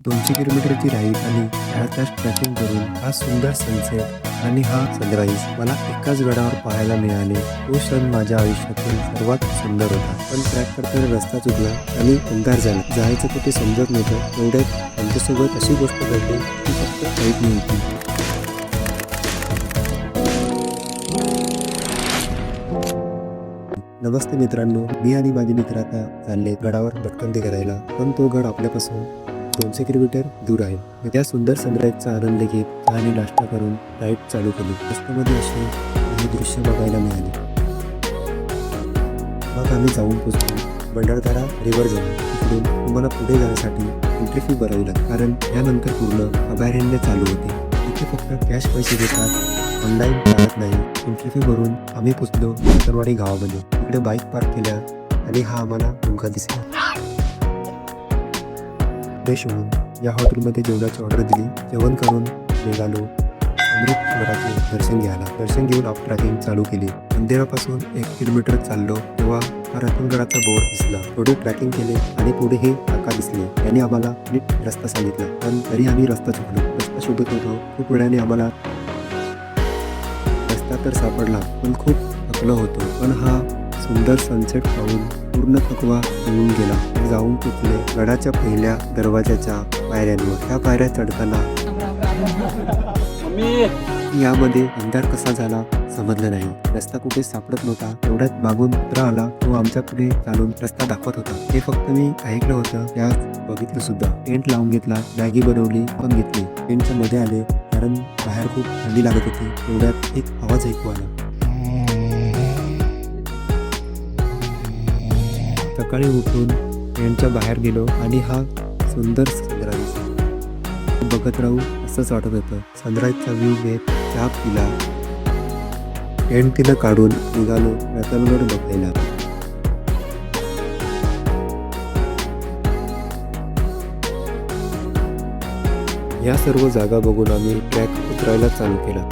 200 किलोमीटरची राईड आणि 4 तास ट्रॅकिंग करून हा सुंदर सनसेट आणि हा सनराईज मला एकाच गडावर पाहायला मिळाले. तो क्षण माझ्या आयुष्यातील सर्वात सुंदर होता. पण ट्रॅक करताना रस्ता चुकला आणि अंधार झाला. जायचं कुठे समजत नव्हतं. तेवढ्यात आमच्यासोबत अशी गोष्ट घडली ती फक्त ऐकली होती. नमस्ते मित्रांनो, मी आणि माझे मित्र आता चालले गडावर भटकंती करायला. पण तो गड आपल्यापासून 200 किलोमीटर दूर आहे. त्या सुंदर सनराईजचा आनंद घेत चहाने नाश्ता करून राईड चालू केली. रस्त्यामध्ये असे काही दृश्य बघायला मिळाले. मग आम्ही जाऊन पोचलो भंडारदरा रिव्हर जवळ. तिकडून तुम्हाला पुढे जाण्यासाठी एंट्री फी भरावी लागते, कारण यानंतर पूर्ण अभयारण्य चालू होते. इथे फक्त कॅश पैसे देतात, ऑनलाईन चालत नाही. एंट्री फी भरून आम्ही पोचलो सरवाडी गावामध्ये. इकडे बाईक पार्क केल्या आणि हा आम्हाला मुलगा दिसला. फ्रेश होऊन या हॉटेलमध्ये जेवणाची ऑर्डर दिली. जेवण करून निघालो अमृतसराचे दर्शन घ्यायला. दर्शन घेऊन आपण ट्रॅकिंग चालू केली. मंदिरापासून 1 किलोमीटर चाललो तेव्हा रतनगडाचा बोर्ड दिसला. थोडे ट्रॅकिंग केले आणि पुढे हे काका दिसले. त्यांनी आम्हाला नीट रस्ता सांगितला, पण तरी आम्ही रस्ता चुकलो. रस्ता शोधत होतो. खूप वेळाने आम्हाला रस्ता तर सापडला, पण खूप थकलो होतो. पण हा सुंदर सनसेट पाहून पूर्ण थकवा निघून गेला. जाऊन पोचले गडाच्या पहिल्या दरवाजाच्या पायऱ्यांवर. त्या पायऱ्या चढताना यामध्ये अंधार कसा झाला समजलं नाही. रस्ता कुठे सापडत नव्हता. तेवढ्यात मागून कुत्रा आला. तो आमच्या पुढे चालून रस्ता दाखवत होता. हे फक्त मी ऐकलं होतं, त्यात बघितलं सुद्धा. टेंट लावून घेतला, मॅगी बनवली पण घेतली. टेंटच्या मध्ये आले कारण बाहेर खूप थंडी लागत होती. तेवढ्यात एक आवाज ऐकू आला. सकाळी उठून टेंटच्या बाहेर गेलो आणि हा सुंदर सनराईज बघत राहू असंच वाटत होतं. सनराईजचा व्ह्यू घेत चहा पिला. टेंट तिनं काढून निघालो रतनगड बघायला. या सर्व जागा बघून आम्ही ट्रॅक उतरायला चालू केला.